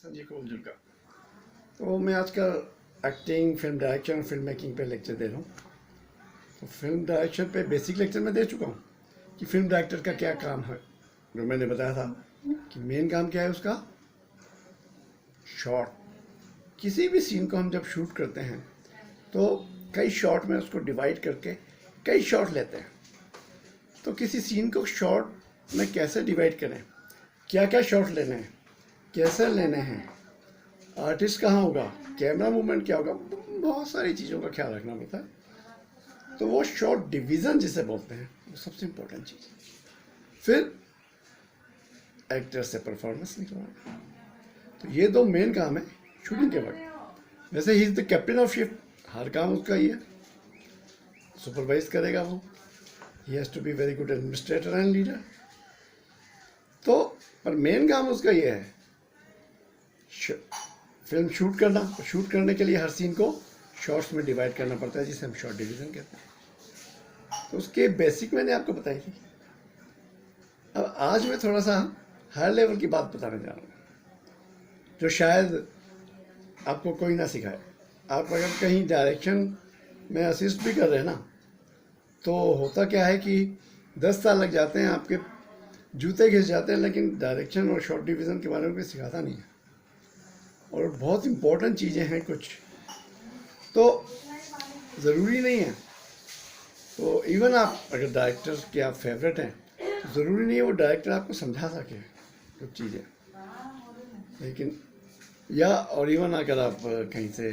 संजय कोलजू का। तो मैं आजकल acting, film direction, film making पे लेक्चर दे रहा हूँ। तो फिल्म डायरेक्शन पे बेसिक लेक्चर मैं दे चुका हूँ कि फिल्म डायरेक्टर का क्या काम है। जो मैंने बताया था कि मेन काम क्या है उसका, शॉट। किसी भी सीन को हम जब शूट करते हैं तो कई शॉट में उसको डिवाइड करके कई शॉट लेते हैं। तो किसी सीन को शॉट में कैसे डिवाइड करें, क्या क्या शॉट लेने हैं, कैसे लेने हैं, आर्टिस्ट कहाँ होगा, कैमरा मूवमेंट क्या होगा, बहुत सारी चीज़ों का ख्याल रखना पड़ता है। तो वो शॉट डिवीज़न जिसे बोलते हैं वो सबसे इम्पोर्टेंट चीज़ है। फिर एक्टर से परफॉर्मेंस निकलवाना। तो ये दो मेन काम है शूटिंग के वक्त। वैसे ही is the captain of ship, हर काम उसका ही है, सुपरवाइज करेगा वो। He has to be very good administrator and leader. तो पर मेन काम उसका ये है फिल्म शूट करना। और शूट करने के लिए हर सीन को शॉर्ट्स में डिवाइड करना पड़ता है, जिसे हम शॉर्ट डिवीज़न कहते हैं। तो उसके बेसिक मैंने आपको बताई थी। अब आज मैं थोड़ा सा हाई लेवल की बात बताने जा रहा हूँ, जो शायद आपको कोई ना सिखाए। आप अगर कहीं डायरेक्शन में असिस्ट भी कर रहे हैं ना, तो होता क्या है कि 10 साल लग जाते हैं, आपके जूते घिस जाते हैं, लेकिन डायरेक्शन और शॉर्ट डिवीज़न के बारे में कोई सिखाता नहीं है। और बहुत इम्पोर्टेंट चीज़ें हैं कुछ, तो ज़रूरी नहीं है। तो इवन आप अगर डायरेक्टर के आप फेवरेट हैं तो ज़रूरी नहीं है वो डायरेक्टर आपको समझा सके कुछ चीज़ें। लेकिन या और इवन अगर आप कहीं से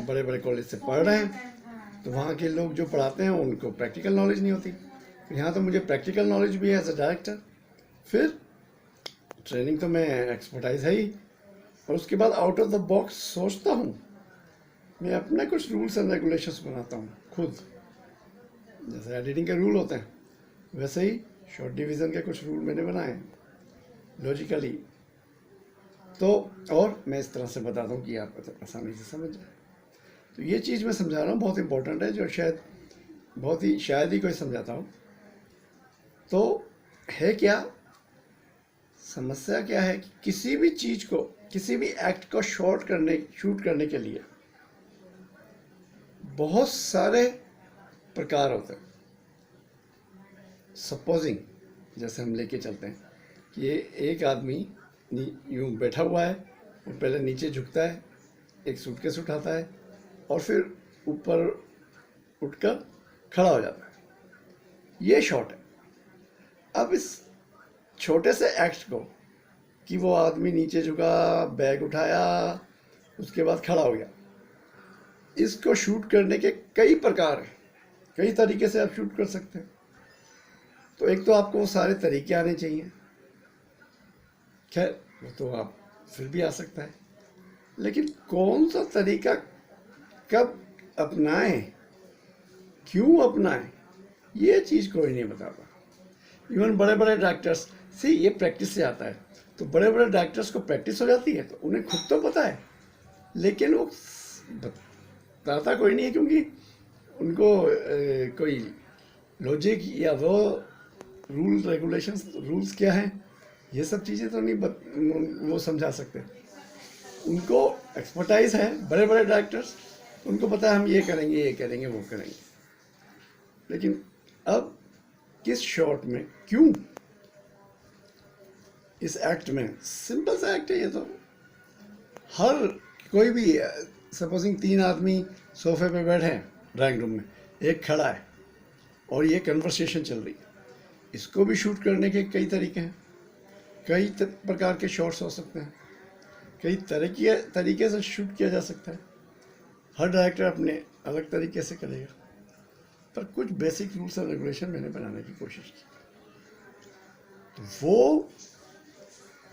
बड़े बड़े कॉलेज से पढ़ रहे हैं तो वहाँ के लोग जो पढ़ाते हैं उनको प्रैक्टिकल नॉलेज नहीं होती। तो यहाँ तो मुझे प्रैक्टिकल नॉलेज भी है एज अ डायरेक्टर। फिर ट्रेनिंग तो मैं एक्सपर्टाइज है ही, और उसके बाद आउट ऑफ द बॉक्स सोचता हूँ। मैं अपने कुछ रूल्स एंड रेगुलेशंस बनाता हूँ खुद। जैसे एडिटिंग के रूल होते हैं, वैसे ही शॉर्ट डिवीज़न के कुछ रूल मैंने बनाए हैं लॉजिकली। तो और मैं इस तरह से बताता हूँ कि आप आसानी से समझ जाए। तो ये चीज़ मैं समझा रहा हूँ, बहुत इंपॉर्टेंट है, जो शायद ही कोई समझाता हो। तो है क्या समस्या, क्या है कि किसी भी चीज़ को, किसी भी एक्ट को शूट करने के लिए बहुत सारे प्रकार होते हैं। सपोजिंग जैसे हम लेके चलते हैं कि ये एक आदमी यूँ बैठा हुआ है और पहले नीचे झुकता है, एक सूटकेस उठाता है और फिर ऊपर उठकर खड़ा हो जाता है। ये शॉट है। अब इस छोटे से एक्ट को कि वो आदमी नीचे झुका, बैग उठाया, उसके बाद खड़ा हो गया, इसको शूट करने के कई प्रकार हैं, कई तरीके से आप शूट कर सकते हैं। तो एक तो आपको वो सारे तरीके आने चाहिए। खैर वो तो आप फिर भी आ सकता है, लेकिन कौन सा तरीका कब अपनाएं, क्यों अपनाएं, ये चीज़ कोई नहीं बताता। इवन बड़े बड़े डायरेक्टर्स से ये प्रैक्टिस से आता है। तो बड़े बड़े डायरेक्टर्स को प्रैक्टिस हो जाती है, तो उन्हें खुद तो पता है, लेकिन वो बताता कोई नहीं है, क्योंकि उनको कोई लॉजिक या वो रूल रेगुलेशंस, रूल्स क्या हैं, ये सब चीज़ें तो नहीं वो समझा सकते। उनको एक्सपर्टाइज है, बड़े बड़े डायरेक्टर्स, उनको पता है हम ये करेंगे, ये करेंगे, वो करेंगे। लेकिन अब किस शॉट में क्यों, इस एक्ट में, सिंपल सा एक्ट है ये तो। हर कोई भी, सपोजिंग 3 आदमी सोफे पे बैठे हैं ड्राइंग रूम में, एक खड़ा है और ये कन्वर्सेशन चल रही है, इसको भी शूट करने के कई तरीके हैं, कई प्रकार के शॉट्स हो सकते हैं, कई तरीके से शूट किया जा सकता है। हर डायरेक्टर अपने अलग तरीके से करेगा, पर कुछ बेसिक रूल्स एंड रेगुलेशन मैंने बनाने की कोशिश की। तो वो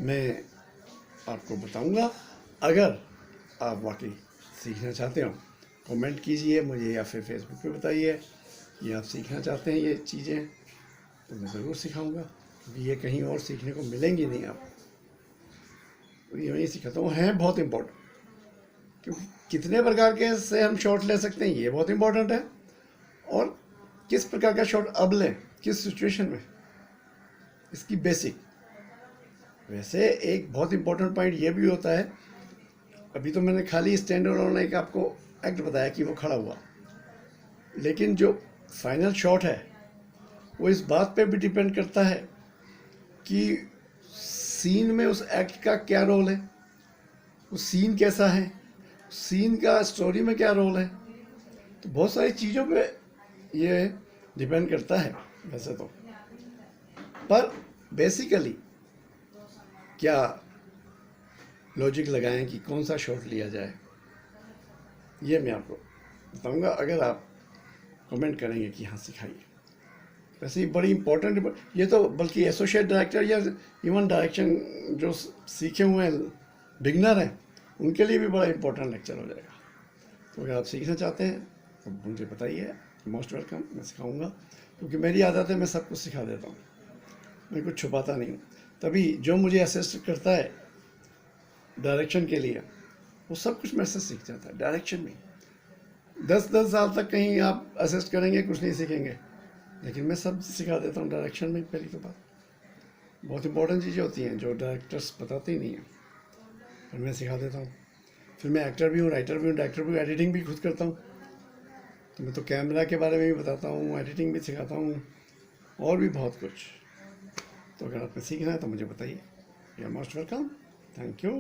मैं आपको बताऊंगा। अगर आप वाकई सीखना चाहते हो, कमेंट कीजिए मुझे या फिर फेसबुक पे बताइए कि आप सीखना चाहते हैं ये चीज़ें, तो मैं ज़रूर सिखाऊंगा, क्योंकि ये कहीं और सीखने को मिलेंगी नहीं आपको। तो ये मैं सिखाता हूँ, हैं बहुत इम्पोर्टेंट, क्योंकि कितने प्रकार के से हम शॉट ले सकते हैं ये बहुत इम्पोर्टेंट है, और किस प्रकार का शॉट अब लें, किस सिचुएशन में, इसकी बेसिक वैसे एक बहुत इंपॉर्टेंट पॉइंट ये भी होता है, अभी तो मैंने खाली स्टैंड अलोन एक आपको एक्ट बताया कि वो खड़ा हुआ, लेकिन जो फाइनल शॉट है वो इस बात पे भी डिपेंड करता है कि सीन में उस एक्ट का क्या रोल है, वो सीन कैसा है, सीन का स्टोरी में क्या रोल है। तो बहुत सारी चीज़ों पे ये डिपेंड करता है वैसे तो, पर बेसिकली क्या लॉजिक लगाएं कि कौन सा शॉट लिया जाए, ये मैं आपको बताऊंगा अगर आप कमेंट करेंगे कि हाँ सिखाइए। वैसे ही बड़ी इंपॉर्टेंट, ये तो बल्कि एसोसिएट डायरेक्टर या इवन डायरेक्शन जो सीखे हुए हैं बिगनर हैं उनके लिए भी बड़ा इंपॉर्टेंट लेक्चर हो जाएगा। तो अगर आप सीखना चाहते हैं तो मुझे बताइए, मोस्ट वेलकम, मैं सिखाऊंगा, क्योंकि मेरी आदत है मैं सब कुछ सिखा देता हूँ, मैं कुछ छुपाता नहीं हूँ। तभी जो मुझे असिस्ट करता है डायरेक्शन के लिए वो सब कुछ मेरे से सीख जाता है डायरेक्शन में। 10 साल तक कहीं आप असिस्ट करेंगे कुछ नहीं सीखेंगे, लेकिन मैं सब सिखा देता हूँ डायरेक्शन में। पहली तो बात बहुत इंपॉर्टेंट चीज़ें होती हैं जो डायरेक्टर्स बताते ही नहीं हैं, पर मैं सिखा देता हूँ। फिर मैं एक्टर भी हूँ, राइटर भी हूँ, डायरेक्टर भी हूँ, एडिटिंग भी खुद करता हूँ। तो मैं तो कैमरा के बारे में भी बताता हूँ, एडिटिंग भी सिखाता हूँ और भी बहुत कुछ। तो अगर आपने सीखना है तो मुझे बताइए। You are most welcome, thank you.